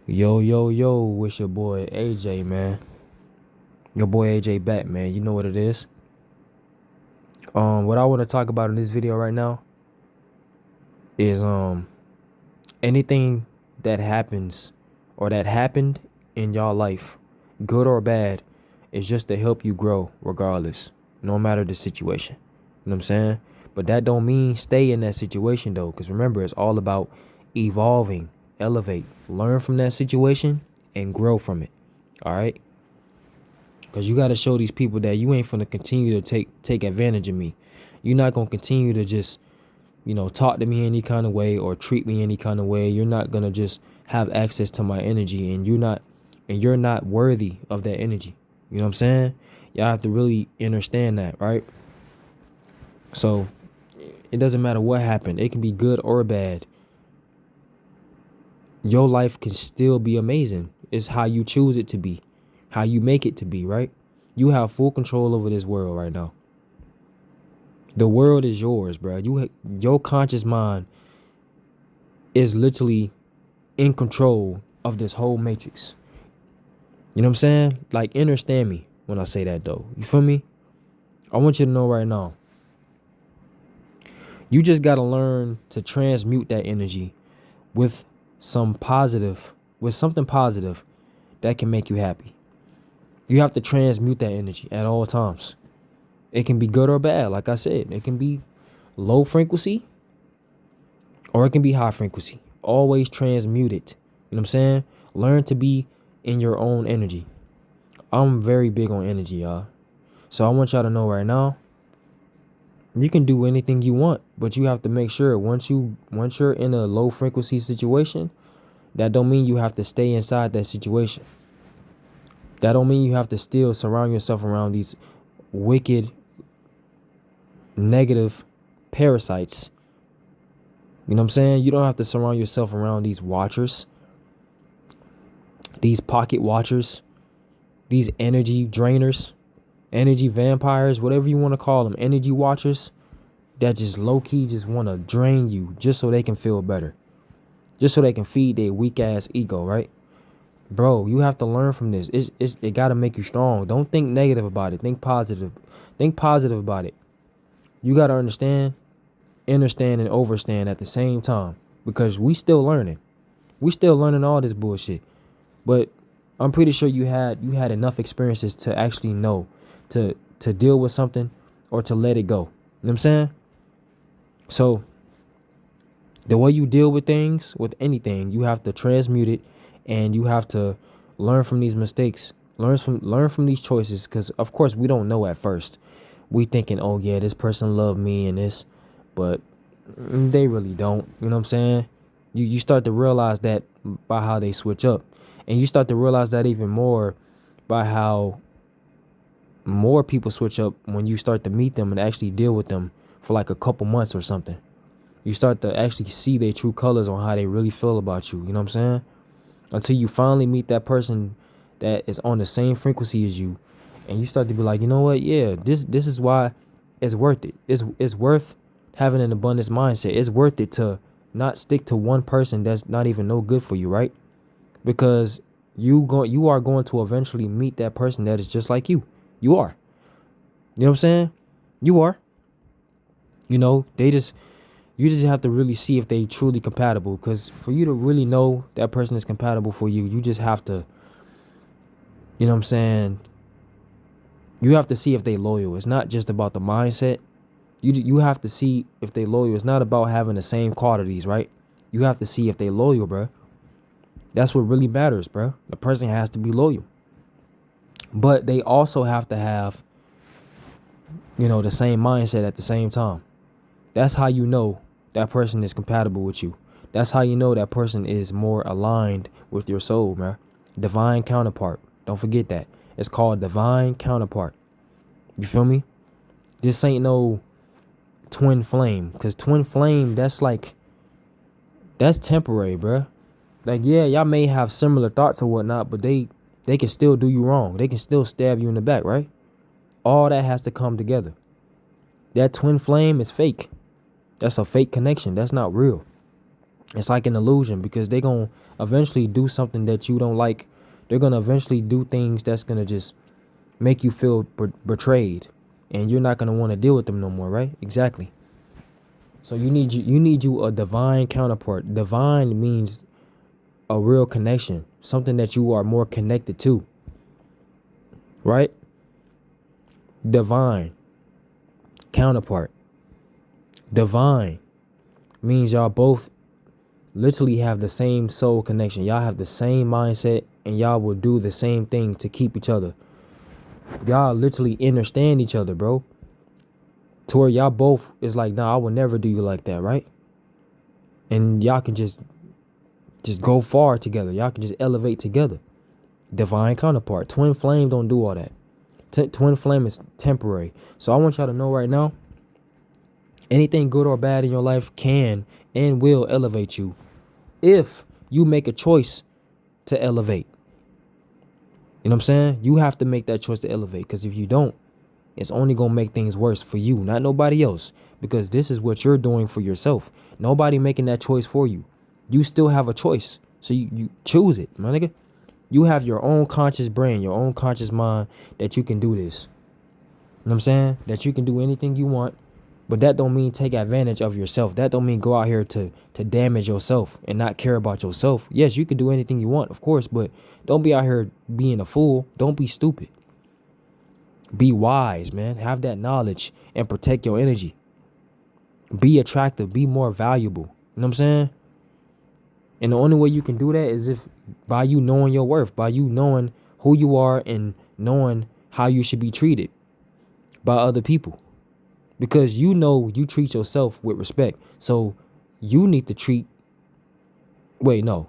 Yo, yo, yo, it's your boy AJ, man. Your boy AJ back, man. You know what it is. What I want to talk about in this video right now is anything that happens or that happened in y'all life, good or bad, is just to help you grow regardless, no matter the situation. You know what I'm saying? But that don't mean stay in that situation though, because remember, it's all about evolving, elevate, learn from that situation and grow from it. All right? Because you got to show these people that you ain't finna continue to take advantage of me. You're not going to continue to just, talk to me any kind of way or treat me any kind of way. You're not going to just have access to my energy and you're not worthy of that energy. You know what I'm saying? Y'all have to really understand that, right? So it doesn't matter what happened. It can be good or bad. Your life can still be amazing. It's how you choose it to be, how you make it to be, right? You have full control over this world right now. The world is yours, bro. Your conscious mind is literally in control of this whole matrix. You know what I'm saying? Like, understand me when I say that, though. You feel me? I want you to know right now. You just got to learn to transmute that energy with something positive that can make you happy. You have to transmute that energy at all times. It can be good or bad. Like I said, it can be low frequency or it can be high frequency. Always transmute it. You know what I'm saying? Learn to be in your own energy. I'm very big on energy, y'all. So I want y'all to know right now, you can do anything you want, but you have to make sure once you're in a low frequency situation, that don't mean you have to stay inside that situation. That don't mean you have to still surround yourself around these wicked, negative parasites. You know what I'm saying? You don't have to surround yourself around these watchers, these pocket watchers, these energy drainers, energy vampires, whatever you want to call them, energy watchers that just low-key just want to drain you just so they can feel better, just so they can feed their weak-ass ego, right? Bro, you have to learn from this. It got to make you strong. Don't think negative about it. Think positive. Think positive about it. You got to understand, understand, and overstand at the same time because we still learning. We still learning all this bullshit. But I'm pretty sure you had enough experiences to actually know to deal with something or to let it go. You know what I'm saying? So the way you deal with things, with anything, you have to transmute it and you have to learn from these mistakes. Learn from these choices because of course we don't know at first. We thinking, oh yeah, this person loved me and this, but they really don't. You know what I'm saying? You start to realize that by how they switch up. And you start to realize that even more by how more people switch up when you start to meet them and actually deal with them for like a couple months or something. You start to actually see their true colors on how they really feel about you. You know what I'm saying? Until you finally meet that person that is on the same frequency as you. And you start to be like, you know what? Yeah, this is why it's worth it. It's worth having an abundance mindset. It's worth it to not stick to one person that's not even no good for you, right? Because you are going to eventually meet that person that is just like you. You are. You know what I'm saying? You are. You know, you just have to really see if they truly compatible. Because for you to really know that person is compatible for you, you just have to, you know what I'm saying? You have to see if they loyal. It's not just about the mindset. You have to see if they loyal. It's not about having the same qualities, right? You have to see if they loyal, bro. That's what really matters, bro. The person has to be loyal. But they also have to have, the same mindset at the same time. That's how you know that person is compatible with you. That's how you know that person is more aligned with your soul, man. Divine counterpart. Don't forget that. It's called divine counterpart. You feel me? This ain't no twin flame. Because twin flame, that's temporary, bruh. Like, yeah, y'all may have similar thoughts or whatnot, but they can still do you wrong. They can still stab you in the back, right? All that has to come together. That twin flame is fake. That's a fake connection. That's not real. It's like an illusion, because they're going to eventually do something that you don't like. They're going to eventually do things that's going to just make you feel betrayed, and you're not going to want to deal with them no more, right? Exactly. So you need you a divine counterpart. Divine means a real connection, something that you are more connected to, right? Divine counterpart. Divine means y'all both literally have the same soul connection. Y'all have the same mindset, and y'all will do the same thing to keep each other. Y'all literally understand each other, bro. To where y'all both is like, nah, I will never do you like that, right? And y'all can just go far together. Y'all can just elevate together. Divine counterpart. Twin flame don't do all that. Twin flame is temporary. So I want y'all to know right now, anything good or bad in your life can and will elevate you if you make a choice to elevate. You know what I'm saying? You have to make that choice to elevate, because if you don't, it's only going to make things worse for you, not nobody else, because this is what you're doing for yourself. Nobody making that choice for you. You still have a choice. So you choose it, my nigga. You have your own conscious brain, your own conscious mind, that you can do this. You know what I'm saying? That you can do anything you want, but that don't mean take advantage of yourself. That don't mean go out here to damage yourself and not care about yourself. Yes, you can do anything you want, of course, but don't be out here being a fool. Don't be stupid. Be wise, man. Have that knowledge and protect your energy. Be attractive. Be more valuable. You know what I'm saying? And the only way you can do that is if by you knowing your worth, by you knowing who you are and knowing how you should be treated by other people. Because you know you treat yourself with respect. So you need to treat... Wait, no.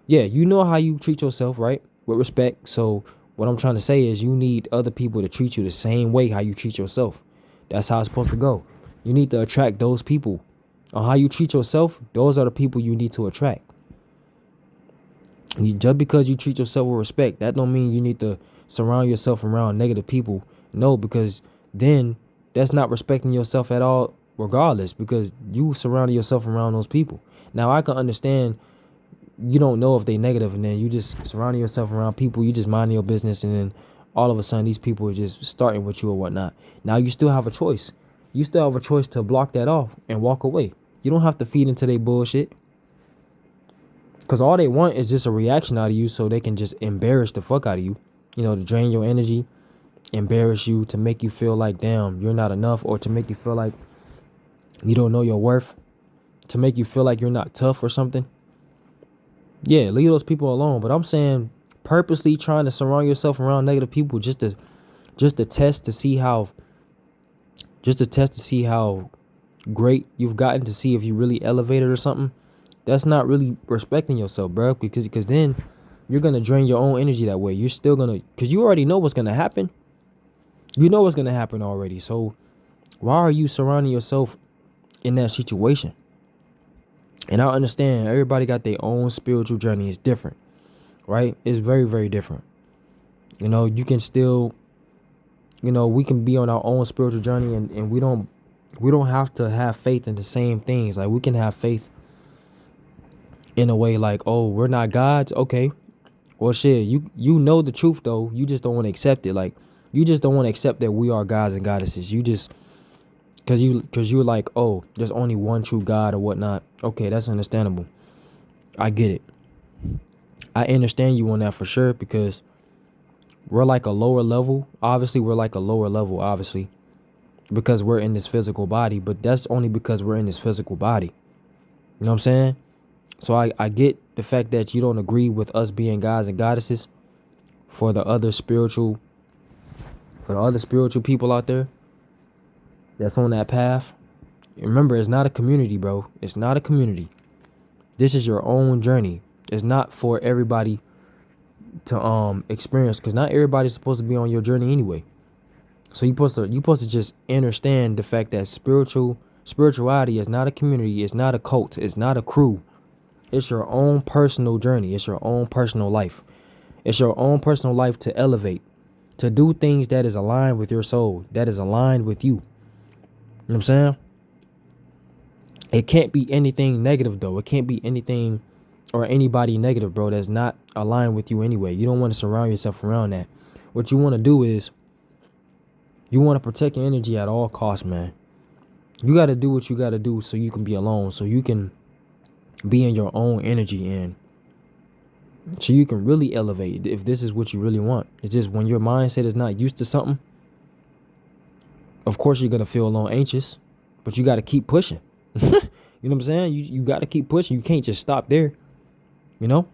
Yeah, you know how you treat yourself, right? With respect. So what I'm trying to say is you need other people to treat you the same way how you treat yourself. That's how it's supposed to go. You need to attract those people. On how you treat yourself, those are the people you need to attract. Just because you treat yourself with respect, that don't mean you need to surround yourself around negative people. No, because then that's not respecting yourself at all, regardless, because you surrounded yourself around those people. Now, I can understand you don't know if they negative, and then you just surrounding yourself around people, you just minding your business, and then all of a sudden these people are just starting with you or whatnot. Now you still have a choice. You still have a choice to block that off and walk away. You don't have to feed into their bullshit. Because all they want is just a reaction out of you, so they can just embarrass the fuck out of you. You know, to drain your energy, embarrass you, to make you feel like, damn, you're not enough, or to make you feel like you don't know your worth, to make you feel like you're not tough or something. Yeah, leave those people alone. But I'm saying purposely trying to surround yourself around negative people just to test to see how great you've gotten, to see if you really elevated or something. That's not really respecting yourself, bro, because then you're going to drain your own energy that way. You're still going to, because you already know what's going to happen. You know what's going to happen already. So why are you surrounding yourself in that situation? And I understand everybody got their own spiritual journey. It's different, right? It's very, very different. You know, you can still, you know, we can be on our own spiritual journey, and we don't have to have faith in the same things. Like, we can have faith in a way like, oh, we're not gods. Okay. Well, shit, you know the truth, though. You just don't want to accept it. Like, you just don't want to accept that we are gods and goddesses. You just, because you're like, oh, there's only one true God or whatnot. Okay, that's understandable. I get it. I understand you on that for sure, because we're like a lower level. Obviously, because we're in this physical body. But that's only because we're in this physical body. You know what I'm saying? So I get the fact that you don't agree with us being gods and goddesses for the other spiritual people out there that's on that path. Remember, it's not a community, bro. It's not a community. This is your own journey. It's not for everybody to experience, because not everybody's supposed to be on your journey anyway. So you're supposed to just understand the fact that spirituality is not a community. It's not a cult. It's not a crew. It's your own personal journey. It's your own personal life. It's your own personal life to elevate, to do things that is aligned with your soul, that is aligned with you. You know what I'm saying? It can't be anything negative, though. It can't be anything or anybody negative, bro, that's not aligned with you anyway. You don't want to surround yourself around that. What you want to do is you want to protect your energy at all costs, man. You got to do what you got to do so you can be alone, so you can be in your own energy, and so you can really elevate if this is what you really want. It's just when your mindset is not used to something, of course you're going to feel a little anxious, but you got to keep pushing. You know what I'm saying? You got to keep pushing. You can't just stop there, you know?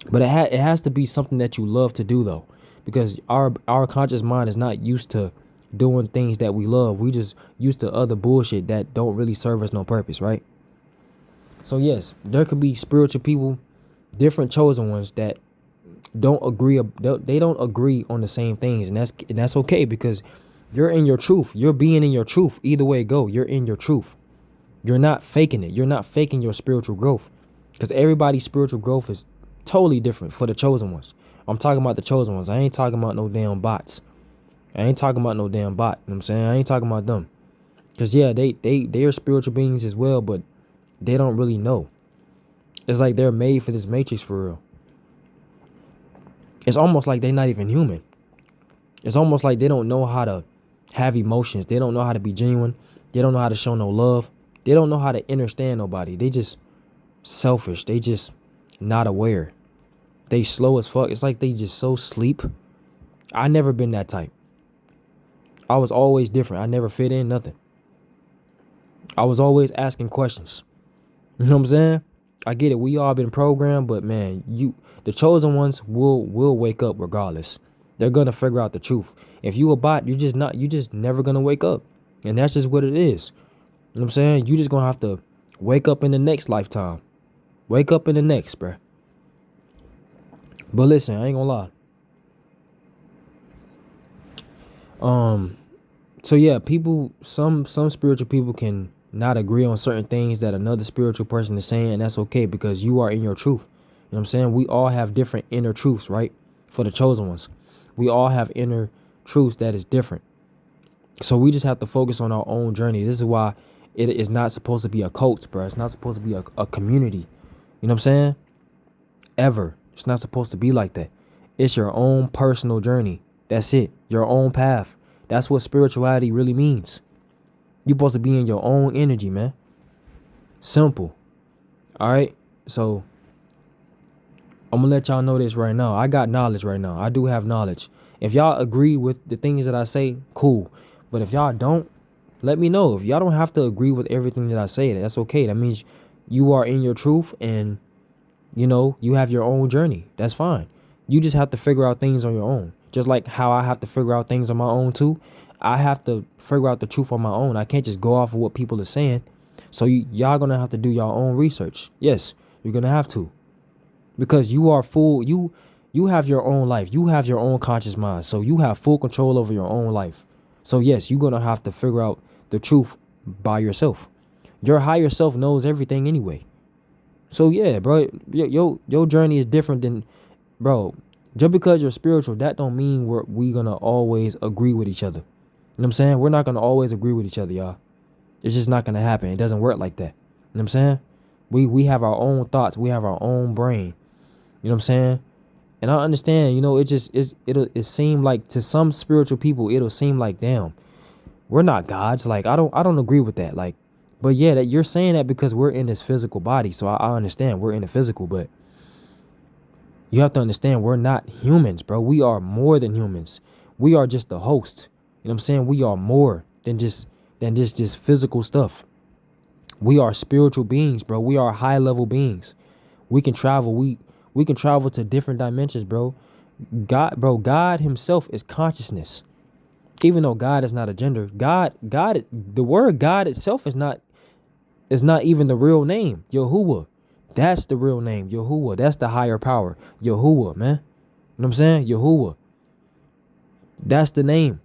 But it has to be something that you love to do, though, because our conscious mind is not used to doing things that we love. We just used to other bullshit that don't really serve us no purpose, right? So yes, there could be spiritual people, different chosen ones that don't agree. They don't agree on the same things, and that's okay, because you're in your truth. You're being in your truth. Either way it go, you're in your truth. You're not faking it. You're not faking your spiritual growth, because everybody's spiritual growth is totally different for the chosen ones. I'm talking about the chosen ones. I ain't talking about no damn bots. I ain't talking about no damn bot. You know what I'm saying? I ain't talking about them. Because yeah, they are spiritual beings as well, but they don't really know. It's like they're made for this matrix for real. It's almost like they're not even human. It's almost like they don't know how to have emotions. They don't know how to be genuine. They don't know how to show no love. They don't know how to understand nobody. They just selfish. They just not aware. They slow as fuck. It's like they just so sleep. I never been that type. I was always different. I never fit in nothing. I was always asking questions. You know what I'm saying? I get it. We all been programmed, but man, the chosen ones will wake up regardless. They're gonna figure out the truth. If you a bot, you just never gonna wake up. And that's just what it is. You know what I'm saying? You just gonna have to wake up in the next lifetime. Wake up in the next, bruh. But listen, I ain't gonna lie. So yeah, some spiritual people can not agree on certain things that another spiritual person is saying, and that's okay, because you are in your truth. You know what I'm saying? We all have different inner truths, right? For the chosen ones, we all have inner truths that is different. So we just have to focus on our own journey. This is why it is not supposed to be a cult, bro. It's not supposed to be a community. You know what I'm saying? Ever. It's not supposed to be like that. It's your own personal journey. That's it. Your own path. That's what spirituality really means. You're supposed to be in your own energy, man. Simple. All right? So I'm going to let y'all know this right now. I got knowledge right now. I do have knowledge. If y'all agree with the things that I say, cool. But if y'all don't, let me know. If y'all don't have to agree with everything that I say, that's okay. That means you are in your truth, and, you know, you have your own journey. That's fine. You just have to figure out things on your own. Just like how I have to figure out things on my own too. I have to figure out the truth on my own. I can't just go off of what people are saying. So y'all gonna have to do your own research. Yes, you're gonna have to. Because you are full. You have your own life. You have your own conscious mind. So you have full control over your own life. So yes, you're gonna have to figure out the truth by yourself. Your higher self knows everything anyway. So yeah, bro, your journey is different than, bro. Just because you're spiritual, that don't mean we gonna always agree with each other. You know what I'm saying? We're not gonna always agree with each other, y'all. It's just not gonna happen. It doesn't work like that. You know what I'm saying? We have our own thoughts. We have our own brain. You know what I'm saying? And I understand, you know, it seem like to some spiritual people, it'll seem like, damn, we're not gods. Like, I don't agree with that. Like, but yeah, that you're saying that because we're in this physical body. So I understand we're in the physical, but you have to understand we're not humans, bro. We are more than humans. We are just the host. You know what I'm saying? We are more than just physical stuff. We are spiritual beings, bro. We are high level beings. We can travel. We can travel to different dimensions, bro. God himself is consciousness. Even though God is not a gender, the word God itself is not even the real name. Yahuwah. That's the real name. Yahuwah. That's the higher power. Yahuwah, man. You know what I'm saying? Yahuwah. That's the name.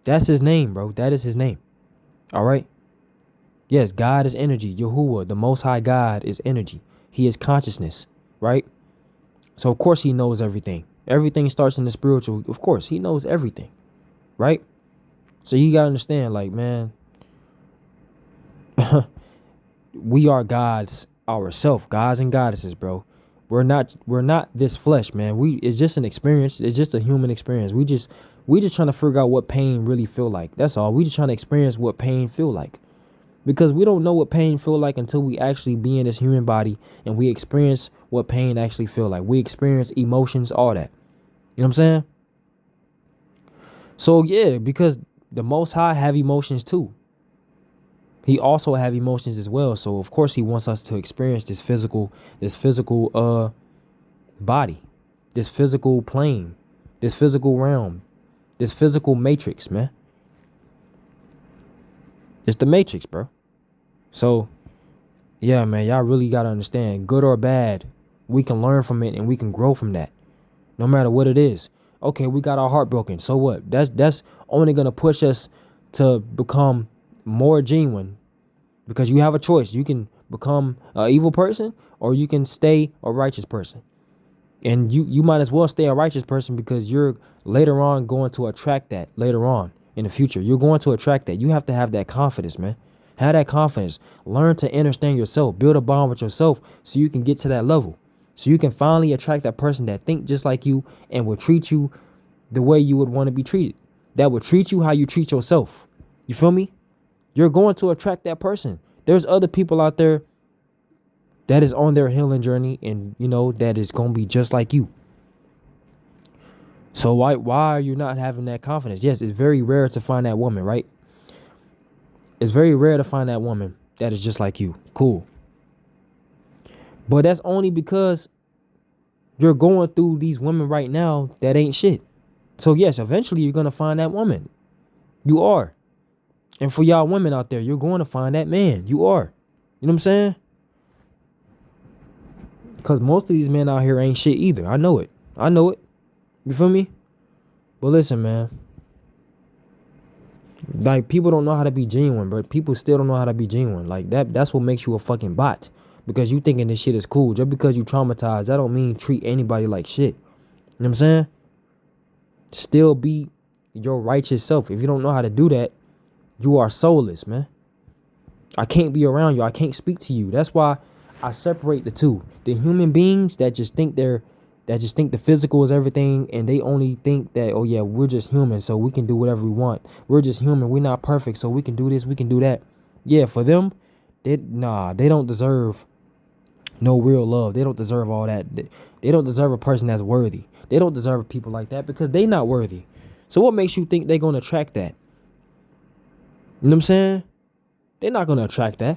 That's his name, bro. That is his name. All right? Yes, God is energy. Yahuwah, the Most High God, is energy. He is consciousness, right? So, of course, he knows everything. Everything starts in the spiritual. Of course, he knows everything, right? So you got to understand, like, man, We are gods ourselves, gods and goddesses, bro. We're not this flesh, man. It's just an experience. It's just a human experience. We just trying to figure out what pain really feel like. That's all. We just trying to experience what pain feel like. Because we don't know what pain feel like until we actually be in this human body and we experience what pain actually feel like. We experience emotions, all that. You know what I'm saying? So yeah, because the Most High have emotions too. He also have emotions as well. So of course he wants us to experience this physical body, this physical plane, this physical realm, this physical matrix, man. It's the matrix, bro. So yeah, man, y'all really gotta understand, good or bad, we can learn from it and we can grow from that. No matter what it is. Okay, we got our heart broken. So what? That's only gonna push us to become more genuine, because you have a choice. You can become an evil person or you can stay a righteous person. And you might as well stay a righteous person, because you're later on going to attract that later on in the future. You're going to attract that. You have to have that confidence, man. Have that confidence. Learn to understand yourself. Build a bond with yourself so you can get to that level. So you can finally attract that person that think just like you and will treat you the way you would want to be treated. That will treat you how you treat yourself. You feel me? You're going to attract that person. There's other people out there that is on their healing journey, and you know that is going to be just like you. So why are you not having that confidence? Yes, it's very rare to find that woman, right? It's very rare to find that woman that is just like you. Cool. But that's only because you're going through these women right now that ain't shit. So yes, eventually you're going to find that woman. You are. And for y'all women out there, you're going to find that man. You are. You know what I'm saying? Because most of these men out here ain't shit either. I know it. I know it. You feel me? But listen, man. Like, people don't know how to be genuine, but people still don't know how to be genuine. Like, that's what makes you a fucking bot. Because you thinking this shit is cool. Just because you traumatized, that don't mean treat anybody like shit. You know what I'm saying? Still be your righteous self. If you don't know how to do that, you are soulless, man. I can't be around you. I can't speak to you. That's why I separate the two. The human beings that just think the physical is everything, and they only think that, oh yeah, we're just human, so we can do whatever we want. We're just human. We're not perfect, so we can do this, we can do that. Yeah, for them, they don't deserve no real love. They don't deserve all that. They don't deserve a person that's worthy. They don't deserve people like that because they not worthy. So what makes you think they're going to attract that? You know what I'm saying? They're not going to attract that.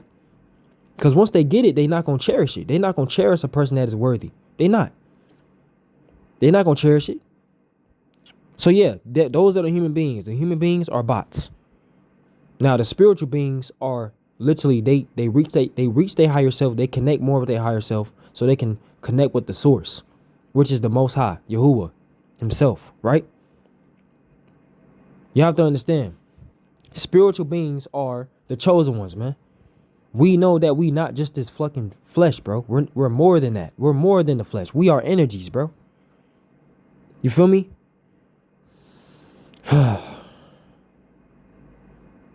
Because once they get it, they're not going to cherish it. They're not going to cherish a person that is worthy. They're not. They're not going to cherish it. So yeah, those are the human beings. The human beings are bots. Now the spiritual beings are literally, they reach their higher self. They connect more with their higher self so they can connect with the source, which is the Most High, Yahuwah himself, right? You have to understand, spiritual beings are the chosen ones, man. We know that we not just this fucking flesh, bro. We're more than that. We're more than the flesh. We are energies, bro. You feel me?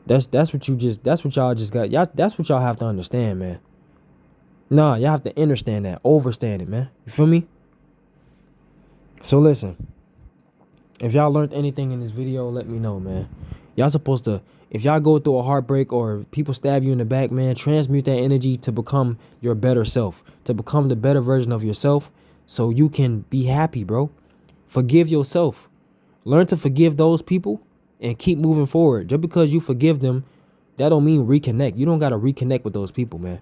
That's what y'all just got. That's what y'all have to understand, man. Nah, y'all have to understand that. Overstand it, man. You feel me? So listen. If y'all learned anything in this video, let me know, man. Y'all supposed to, if y'all go through a heartbreak or people stab you in the back, man, transmute that energy to become your better self. To become the better version of yourself so you can be happy, bro. Forgive yourself. Learn to forgive those people and keep moving forward. Just because you forgive them, that don't mean reconnect. You don't got to reconnect with those people, man.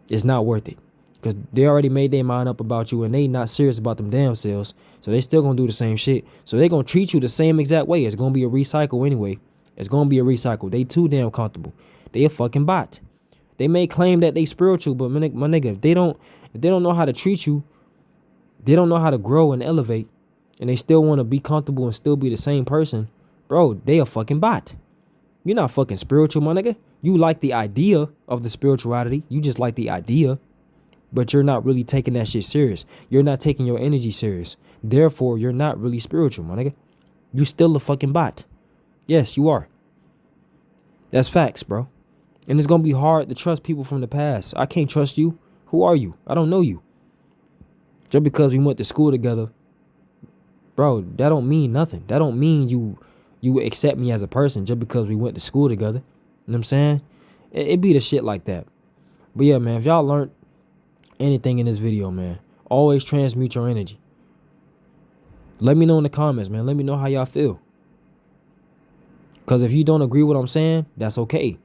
It's not worth it. Because they already made their mind up about you and they not serious about them damn selves. So they still going to do the same shit. So they going to treat you the same exact way. It's going to be a recycle anyway. It's going to be a recycle. They too damn comfortable. They a fucking bot. They may claim that they spiritual, but my nigga, if they don't know how to treat you, they don't know how to grow and elevate, and they still want to be comfortable and still be the same person, bro, they a fucking bot. You're not fucking spiritual, my nigga. You like the idea of the spirituality. You just like the idea. But you're not really taking that shit serious. You're not taking your energy serious. Therefore, you're not really spiritual, my nigga. You still a fucking bot. Yes, you are. That's facts, bro. And it's going to be hard to trust people from the past. I can't trust you. Who are you? I don't know you. Just because we went to school together, bro, that don't mean nothing. That don't mean you accept me as a person just because we went to school together. You know what I'm saying? It be the shit like that. But yeah, man, if y'all learned anything in this video, man, always transmute your energy. Let me know in the comments, man. Let me know how y'all feel. Because if you don't agree with what I'm saying, that's okay.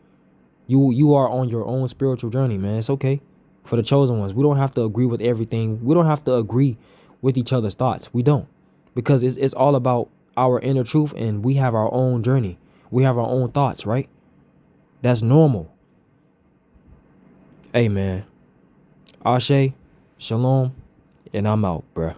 You are on your own spiritual journey, man. It's okay. For the chosen ones, we don't have to agree with everything. We don't have to agree with each other's thoughts. We don't. Because it's all about our inner truth, and we have our own journey. We have our own thoughts, right? That's normal. Hey, man. Ashe, shalom, and I'm out, bruh.